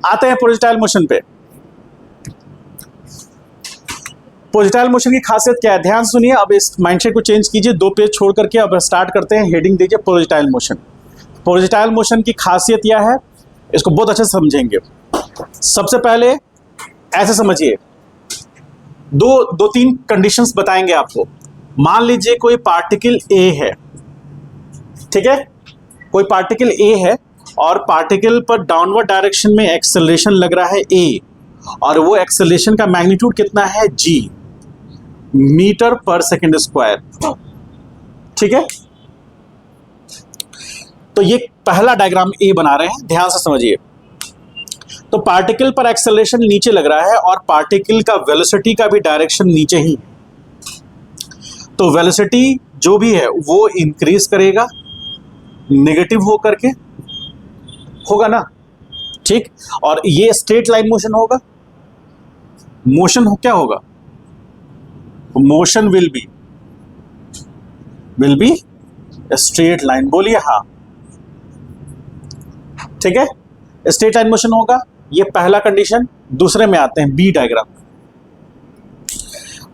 आते हैं projectile motion पे। प्रोजेक्टाइल मोशन की खासियत क्या है, ध्यान सुनिए। अब इस माइंडसेट को चेंज कीजिए, 2 पेज छोड़ करके अब स्टार्ट करते हैं। हेडिंग दीजिए प्रोजेक्टाइल मोशन। प्रोजेक्टाइल मोशन की खासियत यह है, इसको बहुत अच्छे से समझेंगे। सबसे पहले ऐसे समझिए, दो तीन कंडीशंस बताएंगे आपको। मान लीजिए कोई पार्टिकल ए है, ठीक है, कोई पार्टिकल ए है और पार्टिकल पर डाउनवर्ड डायरेक्शन में एक्सेलरेशन लग रहा है ए, और वो एक्सेलरेशन का मैग्नीट्यूड कितना है, जी, मीटर पर सेकेंड स्क्वायर, ठीक है। तो ये पहला डायग्राम ए बना रहे हैं, ध्यान से समझिए। तो पार्टिकल पर एक्सेलरेशन नीचे लग रहा है और पार्टिकल का वेलोसिटी का भी डायरेक्शन नीचे ही। तो वेलोसिटी जो भी है वो इंक्रीज करेगा नेगेटिव हो करके, होगा ना, ठीक। और ये स्ट्रेट लाइन मोशन होगा। मोशन हो क्या होगा, motion will be straight line, बोलिए हाँ, ठीक है, स्ट्रेट लाइन मोशन होगा। ये पहला कंडीशन। दूसरे में आते हैं, बी डायग्राम।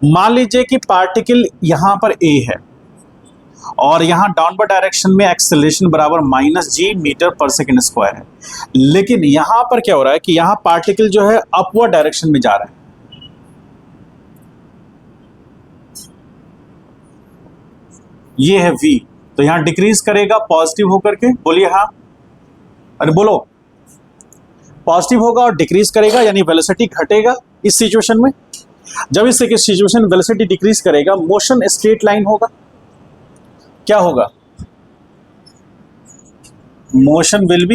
मान लीजिए कि पार्टिकल यहां पर ए है और यहां डाउनवर्ड डायरेक्शन में एक्सेलरेशन बराबर -g मीटर पर सेकेंड स्क्वायर है, लेकिन यहां पर क्या हो रहा है कि यहां पार्टिकल जो है अपवर्ड डायरेक्शन में जा रहा है। ये है v, तो यहां डिक्रीज करेगा पॉजिटिव होकर के, बोलिए हाँ, अरे बोलो, पॉजिटिव होगा और डिक्रीज करेगा, यानी वेलोसिटी घटेगा इस सिचुएशन में। जब इस सिचुएशन में वेलोसिटी डिक्रीज करेगा, मोशन स्ट्रेट लाइन होगा। क्या होगा, motion will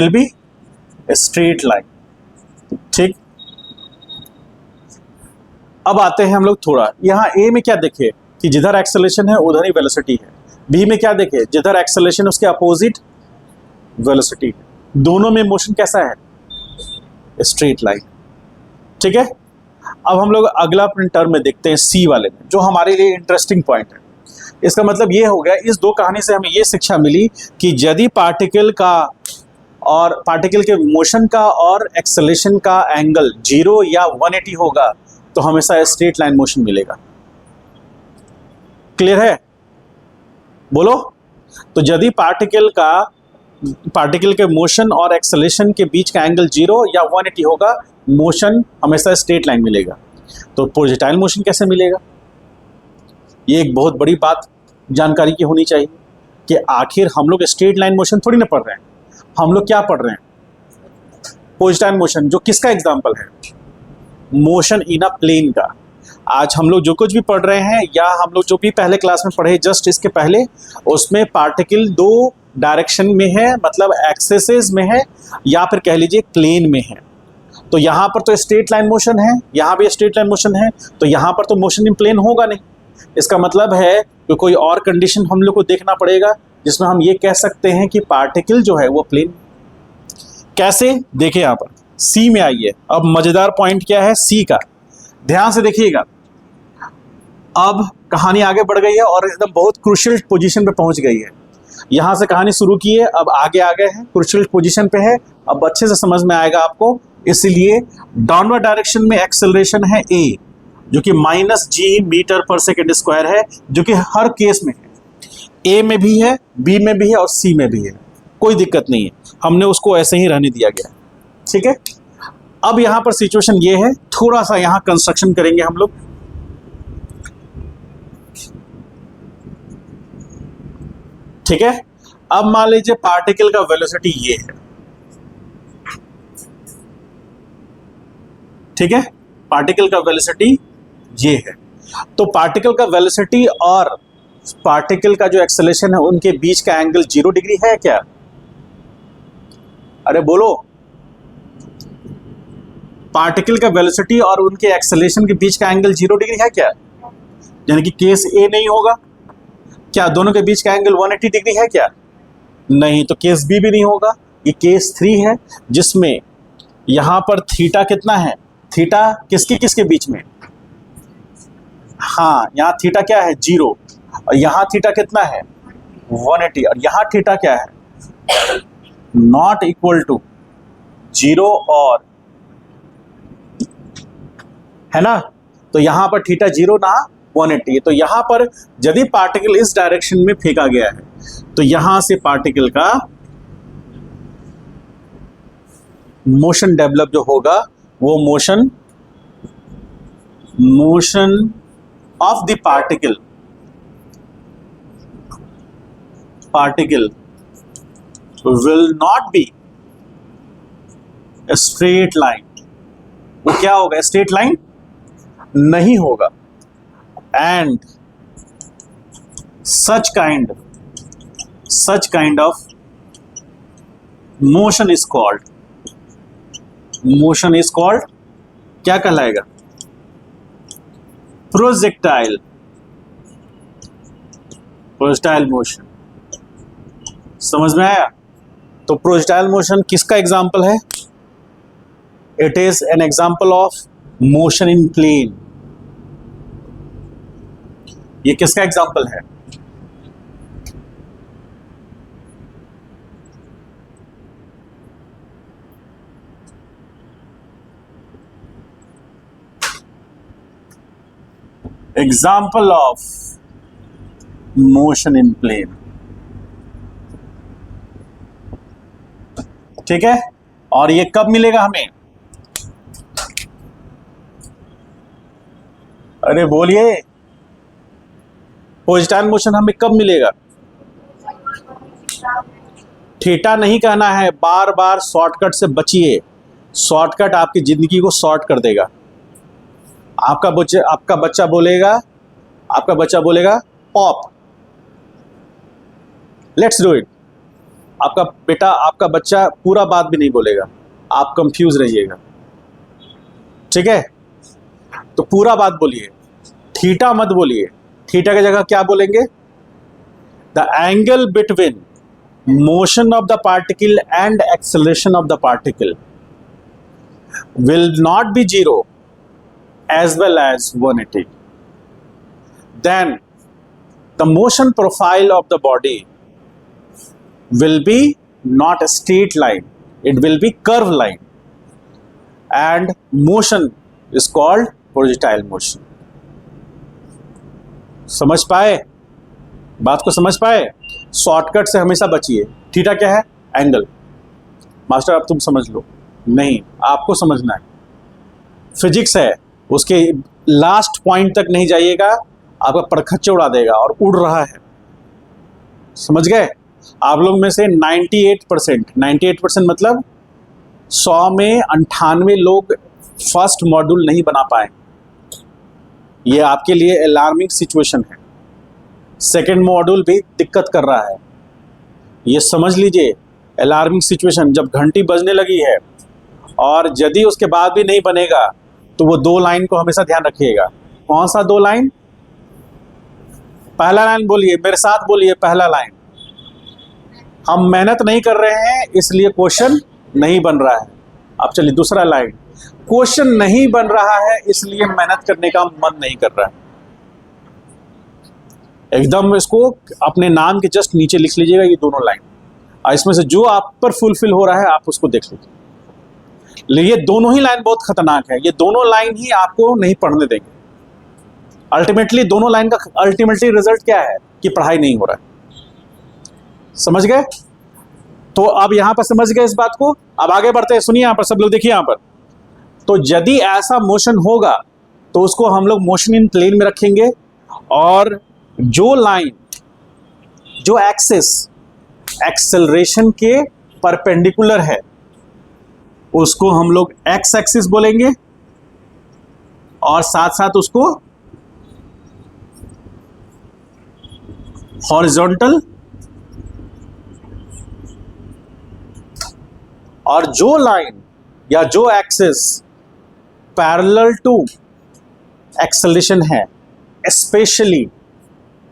be straight line, ठीक। अब आते हैं हम लोग थोड़ा, यहां ए में क्या देखे कि जिधर एक्सेलरेशन है उधर ही वेलोसिटी है। बी में क्या देखे, जिधर एक्सेलरेशन उसके अपोजिट वेलोसिटी। दोनों में मोशन कैसा है, स्ट्रेट लाइन, ठीक है। अब हम लोग अगला टर्म में देखते हैं, सी वाले में, जो हमारे लिए इंटरेस्टिंग पॉइंट है। इसका मतलब ये हो गया, इस दो कहानी से हमें ये शिक्षा मिली कि यदि पार्टिकल का और पार्टिकल के मोशन का और एक्सेलरेशन का एंगल 0 या 180 होगा तो हमेशा स्ट्रेट लाइन मोशन मिलेगा। क्लियर है, बोलो। तो यदि पार्टिकल के मोशन और एक्सेलरेशन के बीच का एंगल 0 या 180 होगा, मोशन हमेशा स्ट्रेट लाइन मिलेगा। तो प्रोजेक्टाइल मोशन कैसे मिलेगा, ये एक बहुत बड़ी बात जानकारी की होनी चाहिए कि आखिर हम लोग स्ट्रेट लाइन मोशन थोड़ी ना पढ़ रहे हैं, हम लोग क्या पढ़ रहे हैं, प्रोजेक्टाइल मोशन, जो किसका एग्जाम्पल है, मोशन इन अ प्लेन का। आज हम लोग जो कुछ भी पढ़ रहे हैं या हम लोग जो भी पहले क्लास में पढ़े जस्ट इसके पहले, उसमें पार्टिकल 2 डायरेक्शन में है, मतलब एक्सेसेस में है या फिर कह लीजिए प्लेन में है। तो यहाँ पर तो स्ट्रेट लाइन मोशन है, यहाँ भी स्ट्रेट लाइन मोशन है, तो यहाँ पर तो मोशन इन प्लेन होगा नहीं। इसका मतलब है कि कोई और कंडीशन हम लोग को देखना पड़ेगा जिसमें हम ये कह सकते हैं कि पार्टिकल जो है वो प्लेन। कैसे, देखिए यहाँ पर सी में आइए। अब मजेदार पॉइंट क्या है सी का, ध्यान से देखिएगा। अब कहानी आगे बढ़ गई है और एकदम बहुत क्रूशियल पोजीशन पे पहुंच गई है। यहां से कहानी शुरू की है, अब आगे आ गए हैं, क्रूशियल पोजीशन पे है, अब अच्छे से समझ में आएगा आपको। इसलिए डाउनवर्ड डायरेक्शन में एक्सेलरेशन है a, जो कि -g मीटर पर सेकेंड स्क्वायर है, जो कि हर केस में है, a में भी है, b में भी है और c में भी है, कोई दिक्कत नहीं है, हमने उसको ऐसे ही रहने दिया गया, ठीक है। अब यहां पर सिचुएशन ये है, थोड़ा सा यहां कंस्ट्रक्शन करेंगे हम लोग, ठीक है। अब मान लीजिए पार्टिकल का वेलोसिटी ये है, ठीक है, पार्टिकल का वेलोसिटी ये है। तो पार्टिकल का वेलोसिटी और पार्टिकल का जो एक्सेलरेशन है उनके बीच का एंगल 0 डिग्री है क्या, अरे बोलो। पार्टिकल का वेलोसिटी और उनके एक्सेलरेशन के बीच का एंगल 0 डिग्री है क्या, यानी कि केस ए नहीं होगा क्या, दोनों के बीच का एंगल 180 डिग्री है क्या, नहीं। तो केस बी भी नहीं होगा, ये केस 3 है, जिसमें यहां पर थीटा कितना है, थीटा किसके बीच में, हाँ, यहाँ थीटा क्या है 0, और यहाँ थीटा कितना है 180, और यहां थीटा क्या है, नॉट इक्वल टू 0 और, है ना, तो यहां पर थीटा 0 ना 180, तो यहां पर यदि पार्टिकल इस डायरेक्शन में फेंका गया है तो यहां से पार्टिकल का मोशन डेवलप जो होगा वो motion of the particle will not be a straight line, वो क्या होगा, स्ट्रेट लाइन नहीं होगा, and such kind of motion is called क्या कहलाएगा, प्रोजेक्टाइल मोशन। समझ में आया? तो प्रोजेक्टाइल मोशन किसका एग्जाम्पल है? It is an example of motion in plane. ये किसका एग्जाम्पल है? Example of motion in plane. ठीक है, और ये कब मिलेगा हमें? अरे बोलिए, प्रोजेक्टाइल मोशन हमें कब मिलेगा? थीटा नहीं कहना है, बार बार शॉर्टकट से बचिए, शॉर्टकट आपकी जिंदगी को शॉर्ट कर देगा। आपका बच्चा बोलेगा पॉप, लेट्स डू इट। आपका बच्चा पूरा बात भी नहीं बोलेगा, आप कंफ्यूज रहिएगा, ठीक है? तो पूरा बात बोलिए, थीटा मत बोलिए। थीटा की जगह क्या बोलेंगे? The angle between motion of the particle and acceleration of the particle will not be 0 as well as 180. Then the motion profile of the body will be not a straight line, it will be curved line, and motion is called projectile motion. समझ पाए? बात को समझ पाए? Shortcut से हमेशा बचिए। Theta क्या है? एंगल। मास्टर अब तुम समझ लो, नहीं, आपको समझना है। फिजिक्स है, उसके लास्ट पॉइंट तक नहीं जाइएगा, आपका परखच्चे उड़ा देगा, और उड़ रहा है। समझ गए? आप लोग में से 98% मतलब 100 में 98 लोग फर्स्ट मॉड्यूल नहीं बना पाए। ये आपके लिए अलार्मिंग सिचुएशन है। सेकंड मॉड्यूल भी दिक्कत कर रहा है, ये समझ लीजिए। अलार्मिंग सिचुएशन, जब घंटी बजने लगी है और यदि उसके बाद भी नहीं बनेगा तो वो 2 लाइन को हमेशा ध्यान रखिएगा। कौन सा 2 लाइन? पहला लाइन बोलिए, मेरे साथ बोलिए, पहला लाइन। हम मेहनत नहीं कर रहे हैं इसलिए क्वेश्चन नहीं बन रहा है। अब चलिए दूसरा लाइन, क्वेश्चन नहीं बन रहा है इसलिए मेहनत करने का मन नहीं कर रहा है। एकदम इसको अपने नाम के जस्ट नीचे लिख लीजिएगा, ये दोनों लाइन, और इसमें से जो आप पर फुलफिल हो रहा है आप उसको देख लीजिए। ये दोनों ही लाइन बहुत खतरनाक है, ये दोनों लाइन ही आपको नहीं पढ़ने देंगे। अल्टीमेटली दोनों लाइन का अल्टीमेटली रिजल्ट क्या है? कि पढ़ाई नहीं हो रहा है। समझ गए? तो अब यहां पर समझ गए इस बात को। अब आगे बढ़ते हैं, सुनिए यहां पर सब लोग, देखिए यहां पर। तो यदि ऐसा मोशन होगा तो उसको हम लोग मोशन इन प्लेन में रखेंगे, और जो लाइन, जो एक्सिस एक्सेलरेशन के परपेंडिकुलर है उसको हम लोग एक्स एक्सिस बोलेंगे, और साथ साथ उसको हॉरिजॉन्टल, और जो लाइन या जो एक्सिस पैरेलल टू एक्सेलरेशन है, specially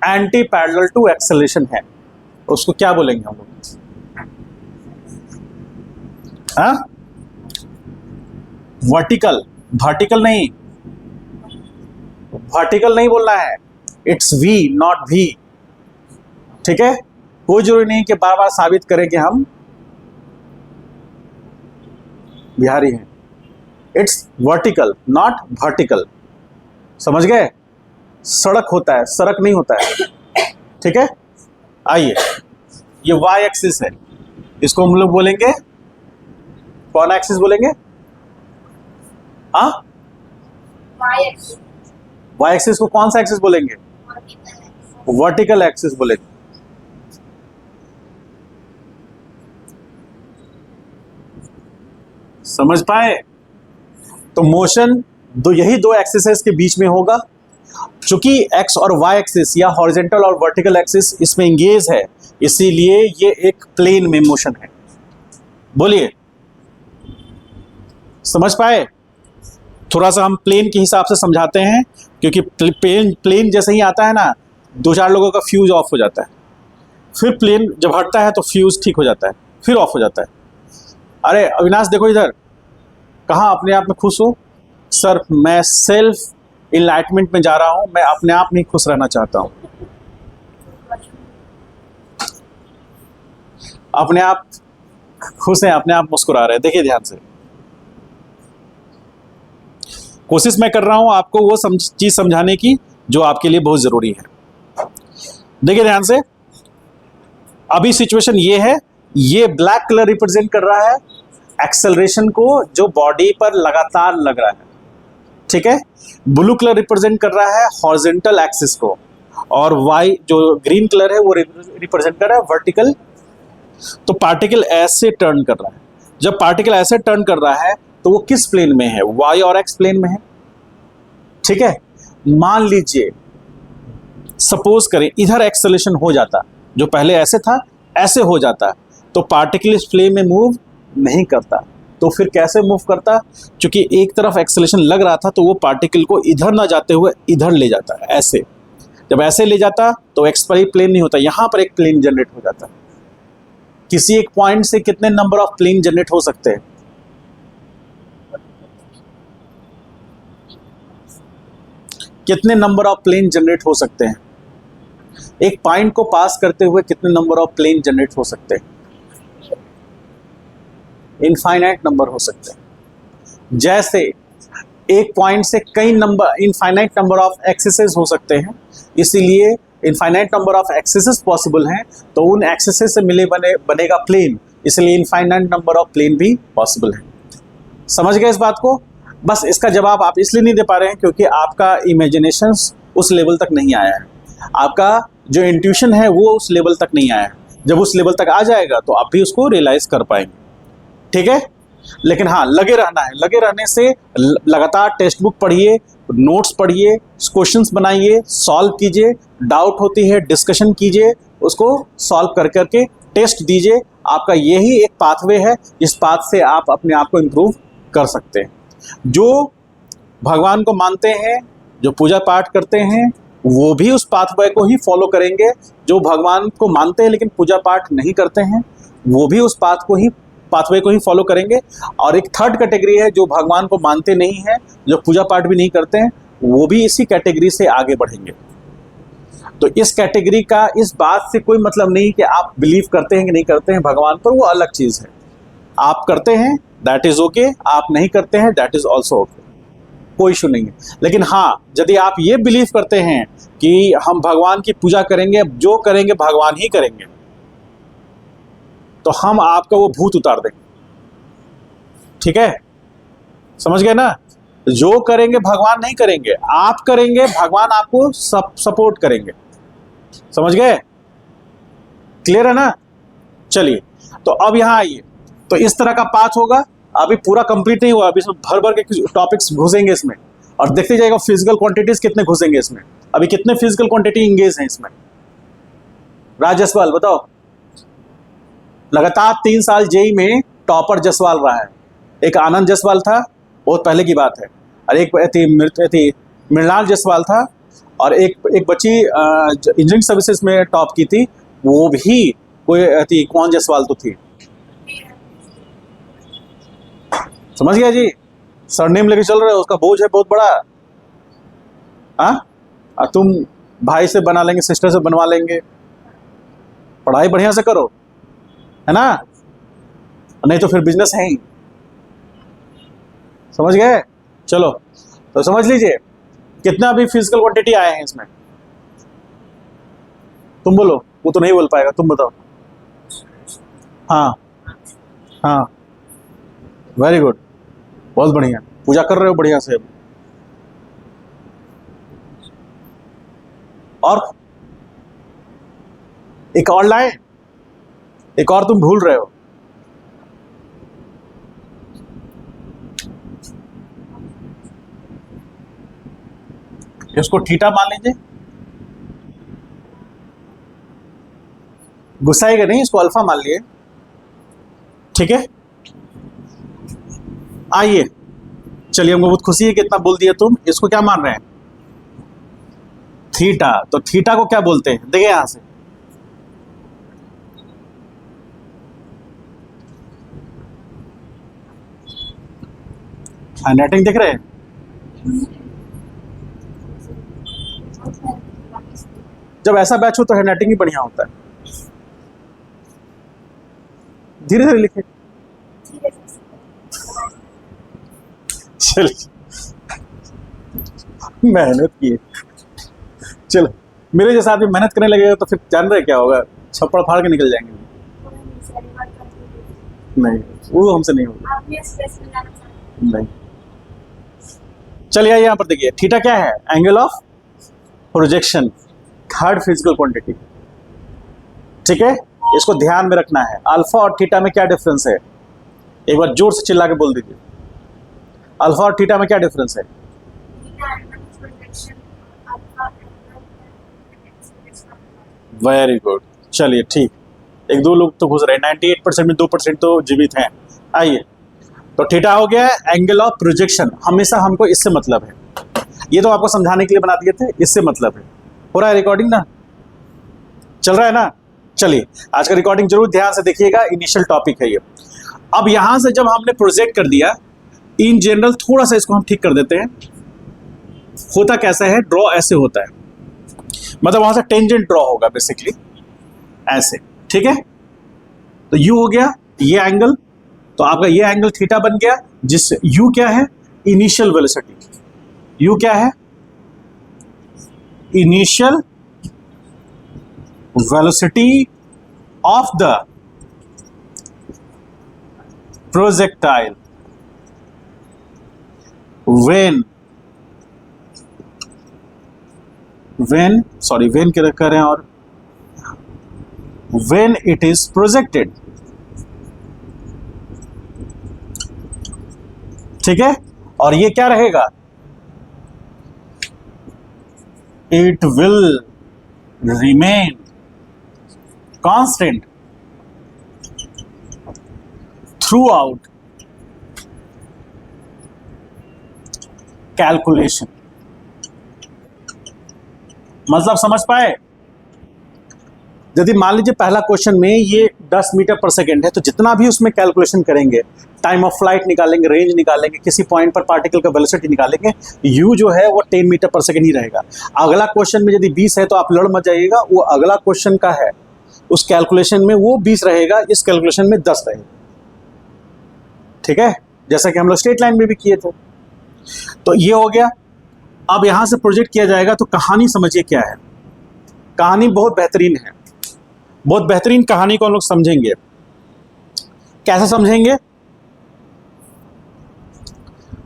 anti parallel to acceleration है, उसको क्या बोलेंगे हम लोग? हाँ, वर्टिकल, वर्टिकल नहीं बोलना है, इट्स वी नॉट वी, ठीक है? कोई जरूरी नहीं कि बार बार साबित करें कि हम बिहारी हैं। इट्स वर्टिकल नॉट वर्टिकल, समझ गए? सड़क होता है, सड़क नहीं होता है, ठीक है। आइए, ये y एक्सिस है, इसको हम लोग बोलेंगे कौन एक्सिस बोलेंगे? हाँ, y एक्सिस को कौन सा एक्सिस बोलेंगे? वर्टिकल एक्सिस बोलेंगे। समझ पाए? तो मोशन यही दो एक्सिस के बीच में होगा। चूंकि एक्स और वाई एक्सिस या हॉरिजॉन्टल और वर्टिकल एक्सिस इसमें इंगेज है, इसीलिए ये एक प्लेन में मोशन है। बोलिए, समझ पाए? थोड़ा सा हम प्लेन के हिसाब से समझाते हैं, क्योंकि प्लेन जैसे ही आता है ना, 2-4 लोगों का फ्यूज ऑफ हो जाता है, फिर प्लेन जब हटता है तो फ्यूज ठीक हो जाता है, फिर ऑफ हो जाता है। अरे अविनाश देखो इधर, कहाँ अपने आप में खुश हो? सर मैं सेल्फ इनलाइटमेंट में जा रहा हूं, मैं अपने आप में खुश रहना चाहता हूं। अपने आप खुश हैं, अपने आप मुस्कुरा रहे हैं। देखिए ध्यान से, कोशिश मैं कर रहा हूं आपको वो चीज समझाने की जो आपके लिए बहुत जरूरी है। देखिए ध्यान से, अभी सिचुएशन ये है, ये ब्लैक कलर रिप्रेजेंट कर रहा है एक्सेलरेशन को जो बॉडी पर लगातार लग रहा है, ठीक है। ब्लू कलर रिप्रेजेंट कर रहा है हॉरिजॉन्टल एक्सिस को, और वाई जो ग्रीन कलर है वो रिप्रेजेंट कर रहा है वर्टिकल। तो पार्टिकल ऐसे टर्न कर रहा है। जब पार्टिकल ऐसे टर्न कर रहा है तो वो किस प्लेन में है? वाई और एक्स प्लेन में है, ठीक है। मान लीजिए, सपोज करें इधर एक्सेलरेशन हो जाता, जो पहले ऐसे था ऐसे हो जाता, तो पार्टिकल इस प्लेन में मूव नहीं करता। तो फिर कैसे मूव करता? क्योंकि एक तरफ एक्सेलरेशन लग रहा था तो वो पार्टिकल को इधर ना जाते हुए इधर ले जाता है, ऐसे। जब ऐसे ले जाता तो एक्स पर ही प्लेन नहीं होता, यहां पर एक प्लेन जनरेट हो जाता। किसी एक पॉइंट से कितने नंबर ऑफ प्लेन जनरेट हो सकते हैं? कितने नंबर ऑफ प्लेन जनरेट हो सकते हैं? एक पॉइंट को पास करते हुए कितने नंबर ऑफ प्लेन जनरेट हो सकते हैं? इनफाइनाइट नंबर हो सकते हैं। जैसे एक पॉइंट से कई number, infinite number of axes हो सकते हैं, इसीलिए infinite number of axes possible हैं, तो उन एक्सेसेस से मिले बनेगा प्लेन, इसलिए इनफाइनाइट नंबर ऑफ प्लेन भी पॉसिबल है। समझ गए इस बात को? बस इसका जवाब आप इसलिए नहीं दे पा रहे हैं क्योंकि आपका इमेजिनेशन उस लेवल तक नहीं आया है, आपका जो इंट्यूशन है वो उस लेवल तक नहीं आया है। जब उस लेवल तक आ जाएगा तो आप भी उसको रियलाइज कर पाएंगे, ठीक है। लेकिन हाँ, लगे रहना है। लगे रहने से लगातार टेक्स्ट बुक पढ़िए, नोट्स पढ़िए, क्वेश्चंस बनाइए, सॉल्व कीजिए, डाउट होती है डिस्कशन कीजिए, उसको सॉल्व कर करके टेस्ट दीजिए। आपका यही एक पाथवे है, इस पाथ से आप अपने आप को इम्प्रूव कर सकते हैं। जो भगवान को मानते हैं, जो पूजा पाठ करते हैं, वो भी उस पाथवे को ही फॉलो करेंगे। जो भगवान को मानते हैं लेकिन पूजा पाठ नहीं करते हैं, वो भी उस पाथवे को ही फॉलो करेंगे। और एक थर्ड कैटेगरी है जो भगवान को मानते नहीं हैं, जो पूजा पाठ भी नहीं करते हैं, वो भी इसी कैटेगरी से आगे बढ़ेंगे। तो इस कैटेगरी का इस बात से कोई मतलब नहीं कि आप बिलीव करते हैं कि नहीं करते हैं भगवान पर, वो अलग चीज़ है। आप करते हैं दैट इज़ ओके, आप नहीं करते हैं दैट इज़ ऑल्सो ओके, कोई इशू नहीं है। लेकिन हाँ, यदि आप ये बिलीव करते हैं कि हम भगवान की पूजा करेंगे, जो करेंगे भगवान ही करेंगे, तो हम आपका वो भूत उतार देंगे, ठीक है। समझ गए ना? जो करेंगे भगवान नहीं करेंगे, आप करेंगे, भगवान आपको सपोर्ट करेंगे। समझ गए? क्लियर है ना? चलिए, तो अब यहां आइए। तो इस तरह का पाथ होगा। अभी पूरा कंप्लीट नहीं हुआ, अभी इसमें भर भर के टॉपिक्स घुसेंगे इसमें, और देखते जाएगा फिजिकल क्वांटिटीज कितने घुसेंगे इसमें। अभी कितने फिजिकल क्वांटिटी इंगेज हैं इसमें? राज जसवाल बताओ। लगातार 3 साल जेई में टॉपर जसवाल रहा है। एक आनंद जसवाल था, बहुत पहले की बात है, और एक मृणाल जसवाल था, और एक बच्ची इंजीनियरिंग सर्विसेज में टॉप की थी, वो भी कोई कौन जसवाल तो थी। समझ गया जी? सरनेम लेके चल रहे हो, उसका बोझ है बहुत बड़ा। हाँ, तुम भाई से बना लेंगे, सिस्टर से बनवा लेंगे, पढ़ाई बढ़िया से करो, है ना, नहीं तो फिर बिजनेस है ही। समझ गए? चलो तो समझ लीजिए कितना भी फिजिकल क्वांटिटी आए हैं इसमें। तुम बोलो, वो तो नहीं बोल पाएगा, तुम बताओ। हाँ हाँ, वेरी गुड, बहुत बढ़िया, पूजा कर रहे हो बढ़िया से। और एक और लाए, एक और तुम भूल रहे हो। इसको थीटा मान लीजिए, गुस्साएगा नहीं, इसको अल्फा मान लिए, ठीक है। आइए, चलिए, हमको बहुत खुशी है कि इतना बोल दिया तुम। इसको क्या मान रहे हैं? थीटा। तो थीटा को क्या बोलते हैं? देखिए यहां से, हैंडराइटिंग दिख रहे हैं? जब ऐसा बैच हो तो हैंडराइटिंग ही बढ़िया होता है। धीरे धीरे लिखे। चलिए, मेहनत की। चलो, मेरे जैसा आदमी मेहनत करने लगेगा तो फिर जान रहे क्या होगा, छप्पड़ फाड़ के निकल जाएंगे। नहीं, वो हमसे नहीं होगा। नहीं। चलिए यहाँ पर देखिए, थीटा क्या है? Angle of projection, third physical quantity, ठीक है। इसको ध्यान में रखना है। अल्फा और थीटा में क्या डिफरेंस है? एक बार जोर से चिल्ला के बोल दीजिए, अल्फा और थीटा में क्या डिफरेंस है? वेरी गुड, चलिए ठीक। एक दो लोग तो घुस रहे, 98% में 2% तो जीवित हैं। आइए, तो थीटा हो गया एंगल ऑफ प्रोजेक्शन। हमेशा हमको इससे मतलब है, ये तो आपको समझाने के लिए बना दिए थे, इससे मतलब है। हो रहा है रिकॉर्डिंग ना? चल रहा है ना? चलिए, आज का रिकॉर्डिंग जरूर ध्यान से देखिएगा, इनिशियल टॉपिक है ये। अब यहां से जब हमने प्रोजेक्ट कर दिया, इन जनरल थोड़ा सा इसको हम ठीक कर देते हैं। होता कैसा है, ड्रॉ ऐसे होता है, मतलब वहां से टेंजेंट ड्रॉ होगा बेसिकली ऐसे, ठीक है। तो यू हो गया ये एंगल, तो आपका ये एंगल थीटा बन गया, जिससे यू क्या है? Initial velocity. यू क्या है? Initial velocity of the projectile when क्या कह रहे हैं, और when it is projected, ठीक है। और ये क्या रहेगा? It will remain constant throughout calculation। मतलब समझ पाए? यदि मान लीजिए पहला क्वेश्चन में ये 10 मीटर पर सेकेंड है, तो जितना भी उसमें कैलकुलेशन करेंगे, टाइम ऑफ फ्लाइट निकालेंगे, रेंज निकालेंगे, किसी पॉइंट पर पार्टिकल का वेलोसिटी निकालेंगे, यू जो है वो 10 मीटर पर सेकेंड ही रहेगा। अगला क्वेश्चन में यदि 20 है तो आप लड़ मत जाइएगा, वो अगला क्वेश्चन का है, उस कैलकुलेशन में वो 20 रहेगा, इस कैलकुलेशन में 10 रहेगा, ठीक है, जैसा कि हम लोग स्ट्रेट लाइन में भी किए थे। तो ये हो गया। अब यहां से प्रोजेक्ट किया जाएगा, तो कहानी समझिए क्या है। कहानी बहुत बेहतरीन है, बहुत बेहतरीन कहानी को हम लोग समझेंगे। कैसे समझेंगे?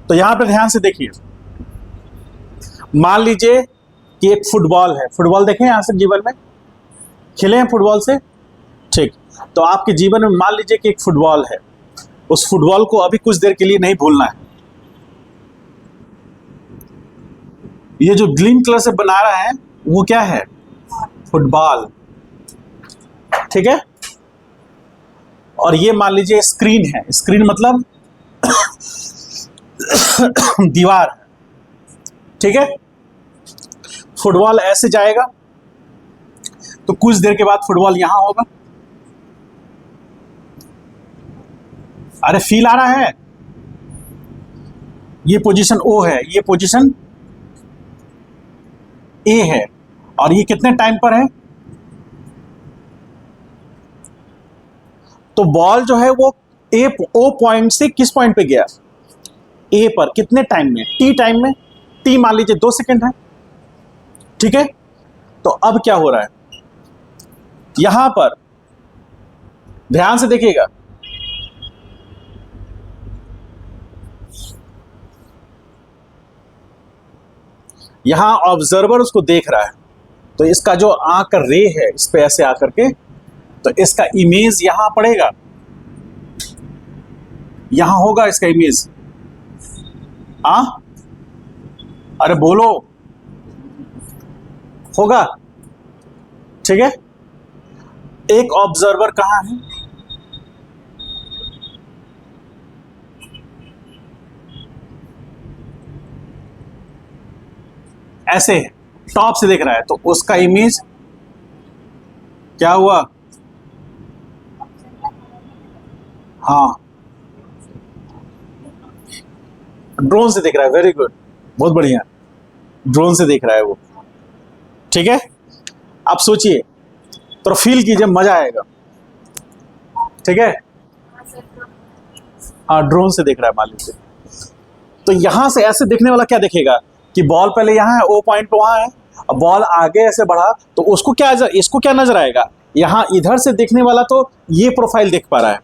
तो यहां पर ध्यान से देखिए, मान लीजिए कि एक फुटबॉल है। फुटबॉल देखें यहां से, जीवन में खेले हैं फुटबॉल से, ठीक। तो आपके जीवन में मान लीजिए कि एक फुटबॉल है, उस फुटबॉल को अभी कुछ देर के लिए नहीं भूलना है। ये जो ग्रीन कलर से बना रहा है वो क्या है? फुटबॉल, ठीक है। और ये मान लीजिए स्क्रीन है। स्क्रीन मतलब दीवार है, ठीक है। फुटबॉल ऐसे जाएगा तो कुछ देर के बाद फुटबॉल यहां होगा। अरे फील आ रहा है? ये पोजीशन ओ है, ये पोजीशन ए है, और ये कितने टाइम पर है? तो बॉल जो है वो ओ पॉइंट से किस पॉइंट पे गया, ए पर, कितने टाइम में, टी टाइम में, टी मान लीजिए 2 सेकंड है, ठीक है। तो अब क्या हो रहा है यहां पर, ध्यान से देखिएगा, यहां ऑब्जर्वर उसको देख रहा है, तो इसका जो आंख का रे है इस पे ऐसे आकर के, तो इसका इमेज यहां पड़ेगा, यहां होगा इसका इमेज। अरे बोलो, होगा, ठीक है। एक ऑब्जर्वर कहां है, ऐसे टॉप से देख रहा है, तो उसका इमेज क्या हुआ, हाँ, ड्रोन से देख रहा है, वेरी गुड, बहुत बढ़िया, ड्रोन से देख रहा है वो, ठीक है। आप सोचिए, तो फील कीजिए, मजा आएगा, ठीक है। हाँ, ड्रोन से देख रहा है मान लीजिए, तो यहां से ऐसे देखने वाला क्या देखेगा कि बॉल पहले यहां है, ओ पॉइंट पे वहां है, अब बॉल आगे ऐसे बढ़ा, तो उसको क्या, इसको क्या नजर आएगा, यहां इधर से देखने वाला तो ये प्रोफाइल देख पा रहा है,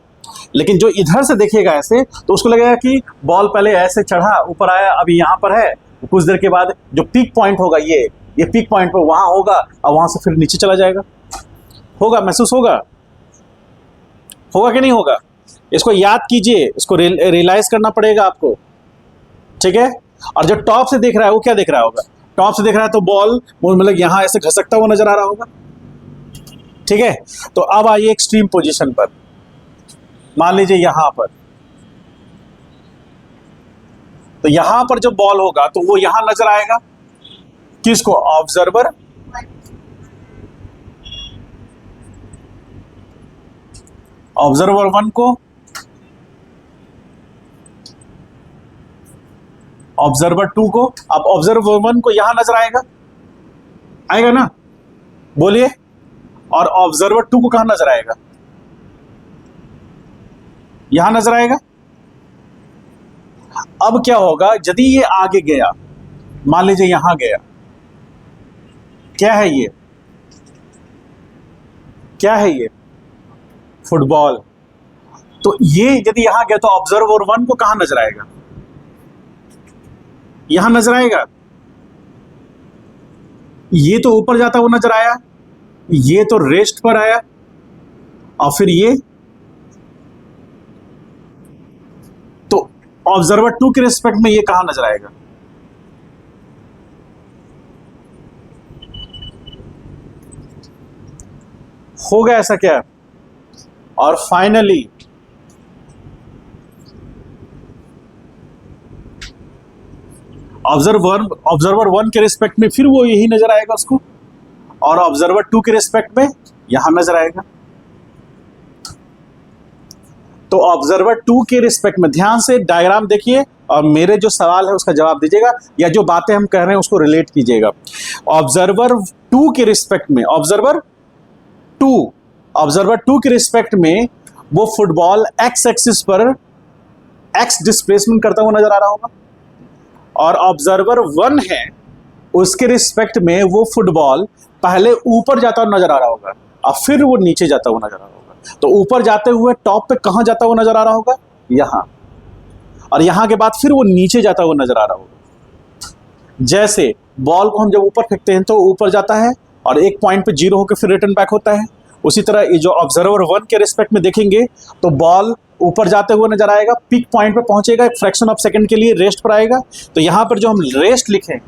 लेकिन जो इधर से देखेगा ऐसे, तो उसको लगेगा कि बॉल पहले ऐसे चढ़ा, ऊपर आया, अभी यहां पर है, कुछ देर के बाद जो पीक पॉइंट होगा ये पीक पॉइंट पे वहां होगा, और वहां से फिर नीचे चला जाएगा। होगा, महसूस होगा, होगा कि नहीं होगा, इसको याद कीजिए, इसको रियलाइज करना पड़ेगा आपको, ठीक है। और जो टॉप से देख रहा है वो क्या देख रहा होगा, टॉप से देख रहा है तो बॉल मतलब यहां ऐसे घसकता हुआ नजर आ रहा होगा, ठीक है। तो अब आइए एक्सट्रीम पोजीशन पर, मान लीजिए यहां पर, तो यहां पर जब बॉल होगा तो वो यहां नजर आएगा, किसको, ऑब्जर्वर, ऑब्जर्वर 1 को, ऑब्जर्वर 2 को। अब ऑब्जर्वर 1 को यहां नजर आएगा, आएगा ना, बोलिए, और ऑब्जर्वर 2 को कहां नजर आएगा, यहां नजर आएगा। अब क्या होगा, यदि ये आगे गया, मान लीजिए यहां गया, क्या है ये, क्या है ये, फुटबॉल, तो ये यदि यहां गया तो ऑब्जर्वर 1 को कहां नजर आएगा, यहां नजर आएगा। ये तो ऊपर जाता हुआ नजर आया, ये तो रेस्ट पर आया, और फिर ये, तो ऑब्जर्वर 2 के रिस्पेक्ट में ये कहां नजर आएगा, होगा ऐसा क्या। और फाइनली ऑब्जर्वर 1 के रिस्पेक्ट में फिर वो यही नजर आएगा उसको, और ऑब्जर्वर 2 के रिस्पेक्ट में यहां नजर आएगा। तो ऑब्जर्वर 2 के रिस्पेक्ट में, ध्यान से डायग्राम देखिए और मेरे जो सवाल है उसका जवाब दीजिएगा, या जो बातें हम कह रहे हैं उसको रिलेट कीजिएगा। ऑब्जर्वर 2 के रिस्पेक्ट में, ऑब्जर्वर 2 के रिस्पेक्ट में वो फुटबॉल एक्स एक्सिस पर एक्स डिस्प्लेसमेंट करता हुआ नजर आ रहा होगा, और ऑब्जर्वर 1 है उसके रिस्पेक्ट में वो फुटबॉल पहले ऊपर जाता हुआ नजर आ रहा होगा और फिर वो नीचे जाता हुआ नजर आ रहा होगा। तो ऊपर जाते हुए टॉप पे कहां जाता हुआ नजर आ रहा होगा, यहां, और यहां के बाद फिर वो नीचे जाता हुआ नजर आ रहा होगा। जैसे बॉल को हम जब ऊपर फेंकते हैं तो ऊपर जाता है और एक पॉइंट पे 0 होकर फिर रिटर्न बैक होता है, उसी तरह ये जो ऑब्जर्वर 1 के रिस्पेक्ट में देखेंगे तो बॉल ऊपर जाते हुए नजर आएगा, पीक पॉइंट पे पहुंचेगा, एक फ्रैक्शन ऑफ सेकंड के लिए रेस्ट पर आएगा। तो यहां पर जो हम रेस्ट लिखें,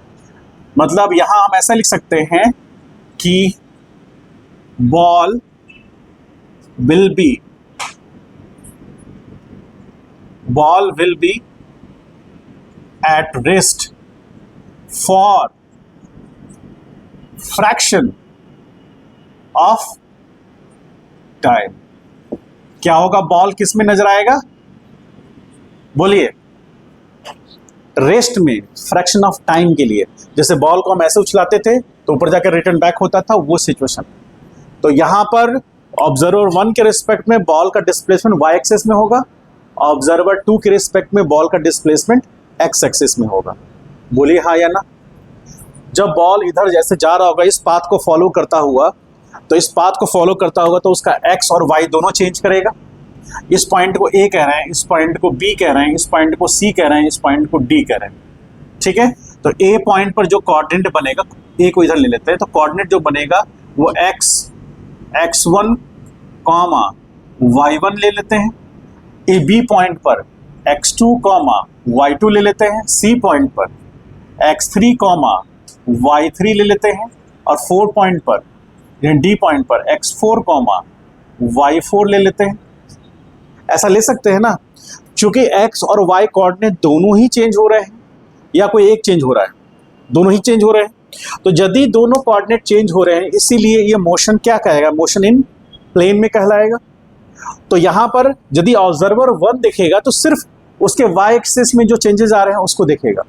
मतलब यहां हम ऐसा लिख सकते हैं कि ball will be at rest for fraction of time. क्या होगा, बॉल किस में नजर आएगा, बोलिए, रेस्ट में, फ्रैक्शन ऑफ टाइम के लिए। जैसे बॉल को हम ऐसे उछलाते थे तो ऊपर जाकर रिटर्न बैक होता था, वो सिचुएशन। तो यहां पर ऑब्जर्वर 1 के रिस्पेक्ट में बॉल का डिस्प्लेसमेंट y एक्सिस में होगा, ऑब्जर्वर 2 के रिस्पेक्ट में बॉल का डिस्प्लेसमेंट x एक्सिस में होगा। बोलिए हाँ या ना। जब बॉल इधर जैसे जा रहा होगा इस पाथ को फॉलो करता हुआ, तो इस पाथ को फॉलो करता होगा तो उसका x और y दोनों चेंज करेगा। इस पॉइंट को A कह रहे हैं, इस पॉइंट को B कह रहे हैं, इस पॉइंट को C कह रहे हैं, इस पॉइंट को D कह रहे हैं। ठीक है, तो A पॉइंट पर जो कोऑर्डिनेट बनेगा, A को इधर ले लेते हैं, तो कोऑर्डिनेट जो बनेगा वो x1, y1 ले लेते हैं। ए B पॉइंट पर x2, y2 ले लेते हैं। C पॉइंट पर x3, y3 ले लेते हैं। और 4 पॉइंट पर D पॉइंट पर x4, y4 ले लेते हैं। ऐसा ले सकते हैं ना, क्योंकि x और y कोऑर्डिनेट दोनों ही चेंज हो रहे हैं या कोई एक चेंज हो रहा है, दोनों ही चेंज हो रहे हैं। तो यदि दोनों कोऑर्डिनेट चेंज हो रहे हैं, इसीलिए ये मोशन क्या कहेगा, मोशन इन प्लेन में कहलाएगा। तो यहां पर यदि ऑब्जर्वर 1 देखेगा तो सिर्फ उसके y एक्सिस में जो चेंजेस आ रहे हैं उसको देखेगा,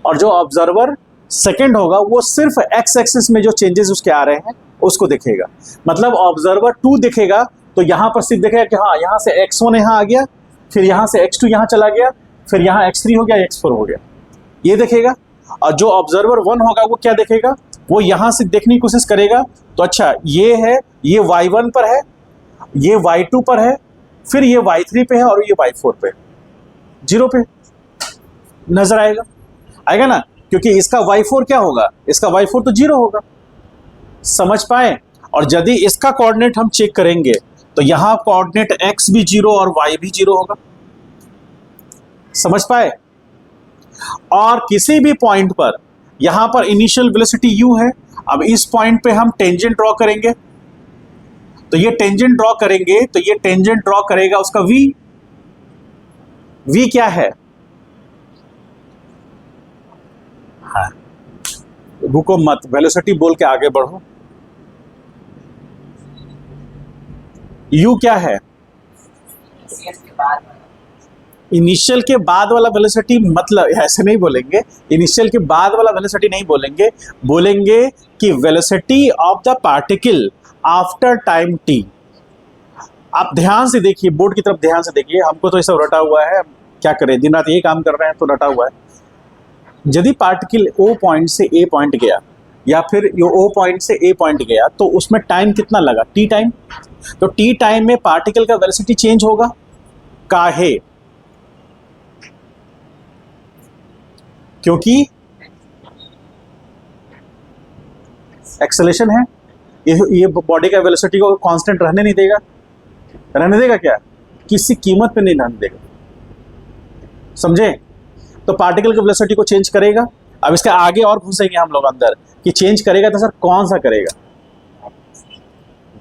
और जो ऑब्जर्वर सेकंड होगा वो सिर्फ x एक्सिस में जो चेंजेस उसके आ रहे हैं उसको देखेगा। मतलब ऑब्जर्वर 2 देखेगा तो यहां पर सिर्फ देखेगा कि हाँ यहां से x1 यहां आ गया, फिर यहां से x2 यहां चला गया, फिर यहां x3 हो गया, x4 हो गया, ये देखेगा। और जो ऑब्जर्वर 1 होगा वो क्या देखेगा, वो यहां से देखने की कोशिश करेगा। तो अच्छा ये है, ये y1 पर है, ये y2 पर है, फिर ये y3 पे है और ये y4 पे, 0 पे नजर आएगा ना, क्योंकि इसका y4 क्या होगा, इसका y4 तो 0 होगा। समझ पाए। और यदि इसका कोऑर्डिनेट हम चेक करेंगे तो यहां कोऑर्डिनेट x भी 0 और y भी 0 होगा। समझ पाए। और किसी भी पॉइंट पर यहां पर इनिशियल वेलोसिटी u है। अब इस पॉइंट पे हम टेंजेंट ड्रॉ करेंगे, तो ये टेंजेंट ड्रॉ करेंगे तो ये टेंजेंट ड्रॉ करेगा उसका v क्या है, हाँ रुको मत, वेलोसिटी बोल के आगे बढ़ो। u क्या है, इनिशियल के बाद वाला वेलोसिटी, मतलब ऐसे नहीं बोलेंगे, इनिशियल के बाद वाला वेलोसिटी नहीं बोलेंगे, बोलेंगे कि velocity of the particle after time t। आप ध्यान से देखिए, बोर्ड की तरफ ध्यान से देखिए, हमको तो ऐसा रटा हुआ है, क्या करें, दिन रात ये काम कर रहे हैं तो रटा हुआ है। यदि पार्टिकल O पॉइंट से A पॉइंट गया या फिर ये O पॉइंट से A पॉइंट गया तो उसमें टाइम कितना लगा, t टाइम। तो t टाइम में पार्टिकल का वेलोसिटी चेंज होगा, काहे, क्योंकि एक्सेलरेशन है, ये बॉडी का वेलोसिटी को कांस्टेंट रहने नहीं देगा। रहने देगा क्या, किसी कीमत पे नहीं रहने देगा, समझे। तो पार्टिकल की वेलोसिटी को चेंज करेगा। अब इसके आगे और घुसेंगे हम लोग अंदर कि चेंज करेगा तो सर कौन सा करेगा,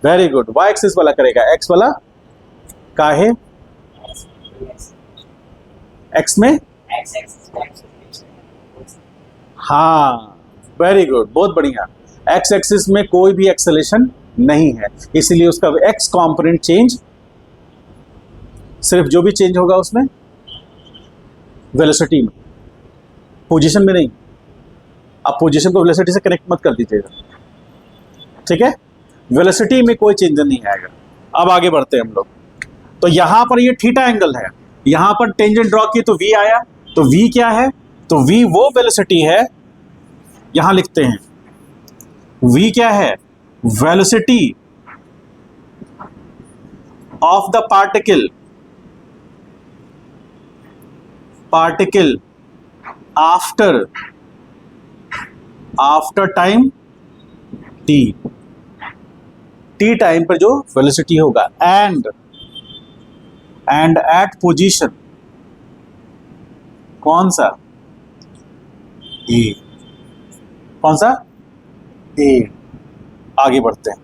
वेरी गुड, y एक्सिस वाला करेगा, x वाला काहे, x में, हाँ वेरी गुड, बहुत बढ़िया, x एक्सिस में कोई भी एक्सेलरेशन नहीं है, इसीलिए उसका x कंपोनेंट चेंज, सिर्फ जो भी चेंज होगा उसमें वेलोसिटी में, पोजीशन में नहीं। आप पोजीशन को वेलोसिटी से कनेक्ट मत कर दीजिएगा, ठीक है। वेलोसिटी में कोई चेंज नहीं आएगा। अब आगे बढ़ते हैं हम लोग। तो यहां पर ये थीटा एंगल है, यहां पर टेंजेंट ड्रॉ की तो v आया, तो v क्या है, तो v वो वेलोसिटी है, यहां लिखते हैं v क्या है, velocity of the particle after time t time पर जो वेलोसिटी होगा, एंड एट पोजीशन कौन सा, ए, कौन सा, ए। आगे बढ़ते हैं।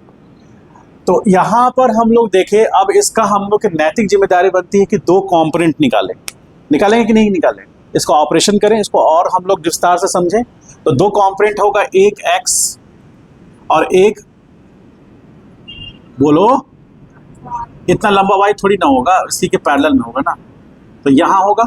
तो यहां पर हम लोग देखें, अब इसका हम लोग की नैतिक जिम्मेदारी बनती है कि दो कंपोनेंट निकालेंगे कि नहीं निकालें, इसको ऑपरेशन करें, इसको और हम लोग विस्तार से समझें। तो दो कंपोनेंट होगा, एक x और एक, बोलो, इतना लंबा y थोड़ी ना होगा, इसी के पैरेलल में होगा ना, तो यहां होगा,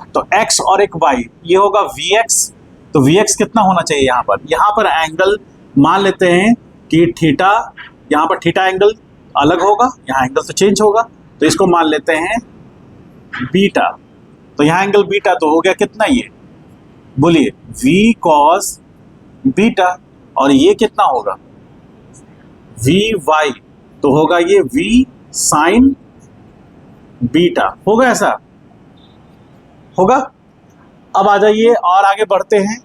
तो x और एक y, ये होगा vx। तो vx कितना होना चाहिए यहाँ पर एंगल मान लेते हैं कि थीटा, यहाँ पर थीटा एंगल अलग होगा, यहाँ एंगल तो चेंज होगा, तो इसको मान लेते हैं बीटा। तो यहाँ एंगल बीटा तो हो गया कितना, ये बोलिए v cos बीटा, और ये कितना होगा vy, तो होगा ये v sin बीटा, होगा ऐसा होगा। अब आ जाइए और आगे बढ़ते हैं।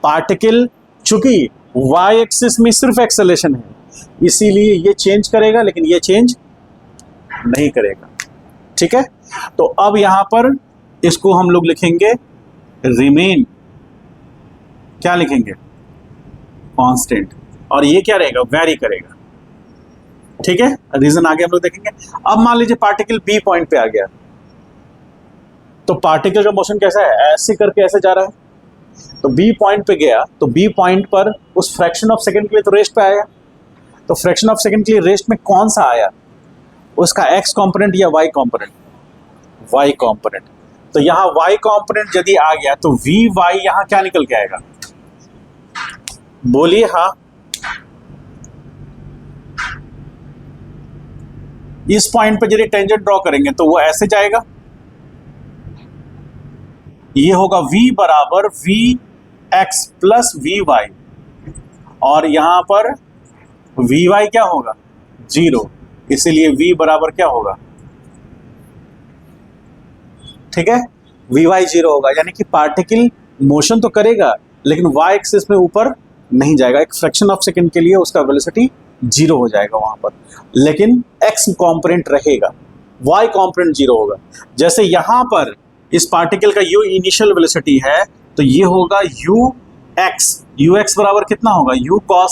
पार्टिकल चूंकि y एक्सिस में सिर्फ एक्सेलेरेशन है, इसीलिए ये चेंज करेगा, लेकिन ये चेंज नहीं करेगा, ठीक है। तो अब यहां पर इसको हम लोग लिखेंगे रिमेन, क्या लिखेंगे, कांस्टेंट, और ये क्या रहेगा, वेरी करेगा, ठीक है। रीजन आगे हम लोग देखेंगे। अब मान लीजिए पार्टिकल बी पॉइंट पे आ गया, तो पार्टिकल का मोशन कैसा है, ऐसे करके ऐसे जा रहा है, तो बी पॉइंट पे गया, तो बी पॉइंट पर उस फ्रैक्शन ऑफ सेकंड के लिए तो रेस्ट पे आया, तो फ्रैक्शन ऑफ सेकंड के लिए रेस्ट में कौन सा आया, उसका एक्स कंपोनेंट या वाई कंपोनेंट, वाई कंपोनेंट। तो यहां वाई कंपोनेंट यदि आ गया तो वी वाई यहां क्या निकल के आएगा, बोलिए हाँ। इस पॉइंट पे यदि टेंजेंट ड्रॉ करेंगे तो वो ऐसे जाएगा, ये होगा v बराबर V X plus V Y, और यहां पर वी वाई क्या होगा, 0, इसीलिए v बराबर क्या होगा, ठीक है, वी वाई 0 होगा। यानी कि पार्टिकल मोशन तो करेगा लेकिन y एक्सिस में ऊपर नहीं जाएगा, एक फ्रैक्शन ऑफ सेकंड के लिए उसका वेलोसिटी 0 हो जाएगा वहां पर, लेकिन x कंपोनेंट रहेगा, y कंपोनेंट 0 होगा। जैसे यहां पर इस पार्टिकल का u इनिशियल वेलोसिटी है, तो ये होगा ux बराबर कितना होगा, u cos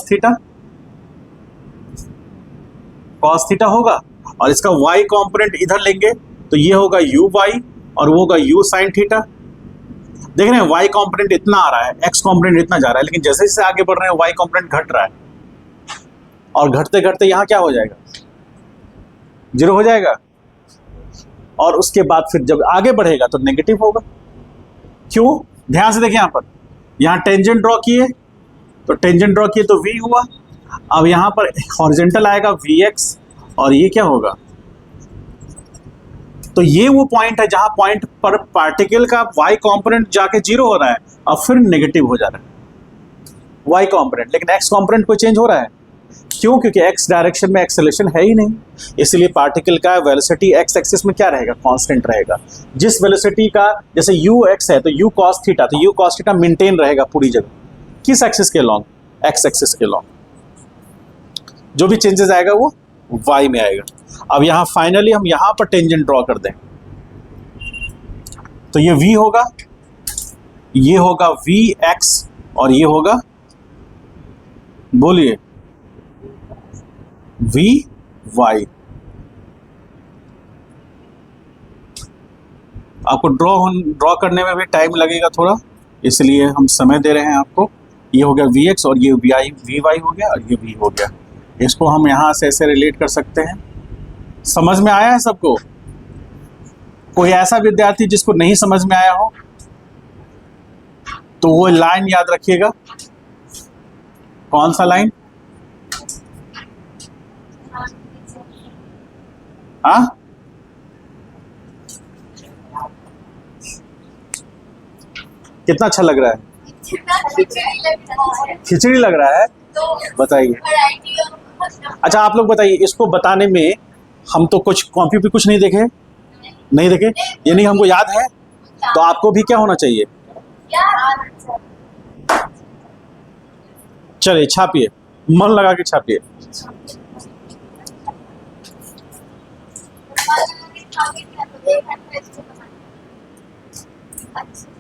थीटा होगा, और इसका y कंपोनेंट इधर लेंगे तो ये होगा uy, और वो होगा u sin थीटा। देख रहे हैं y कंपोनेंट इतना आ रहा है, x कंपोनेंट इतना जा रहा है, लेकिन जैसे जैसे आगे बढ़ रहे हैं y कंपोनेंट घट रहा है, और घटते घटते यहां क्या हो जाएगा, 0 हो जाएगा, और उसके बाद फिर जब आगे बढ़ेगा तो नेगेटिव होगा। क्यों, ध्यान से देखिए, यहां टेंजेंट ड्रॉ किए, तो टेंजेंट ड्रॉ किए तो v हुआ, अब यहां पर हॉरिजॉन्टल आएगा vx, और ये क्या होगा, तो ये वो पॉइंट है जहां पॉइंट पर पार्टिकल का y कंपोनेंट जाके 0 हो रहा है, अब फिर नेगेटिव हो जा रहा है y कंपोनेंट, लेकिन x कंपोनेंट को चेंज हो रहा है। क्यों, क्योंकि x डायरेक्शन में एक्सेलरेशन है ही नहीं, इसलिए पार्टिकल का वेलोसिटी x एक्सिस में क्या रहेगा, कांस्टेंट रहेगा। जिस वेलोसिटी का जैसे ux है तो u cos थीटा, तो u cos थीटा मेंटेन रहेगा पूरी जगह, किस एक्सिस के लॉन्ग, x एक्सिस के लॉन्ग। जो भी चेंजेस आएगा वो y में आएगा। अब यहां फाइनली हम यहां पर टेंजेंट ड्रॉ कर दें, तो ये v होगा, ये होगा vx, और ये होगा, बोलिए vy। आपको ड्रॉ करने में भी टाइम लगेगा थोड़ा, इसलिए हम समय दे रहे हैं आपको। ये हो गया vx, और ये vy हो गया, और ये v हो गया। इसको हम यहां से ऐसे रिलेट कर सकते हैं। समझ में आया है सबको? कोई ऐसा विद्यार्थी जिसको नहीं समझ में आया हो तो वो लाइन याद रखिएगा। कौन सा लाइन? हाँ, कितना अच्छा लग रहा है? खिचड़ी लग रहा है, बताइए। अच्छा आप लोग बताइए, इसको बताने में हम तो कुछ कॉपी पे कुछ नहीं देखे, यानी हमको याद है, तो आपको भी क्या होना चाहिए, चलिए छापिए, मन लगा के छापिए। अच्छा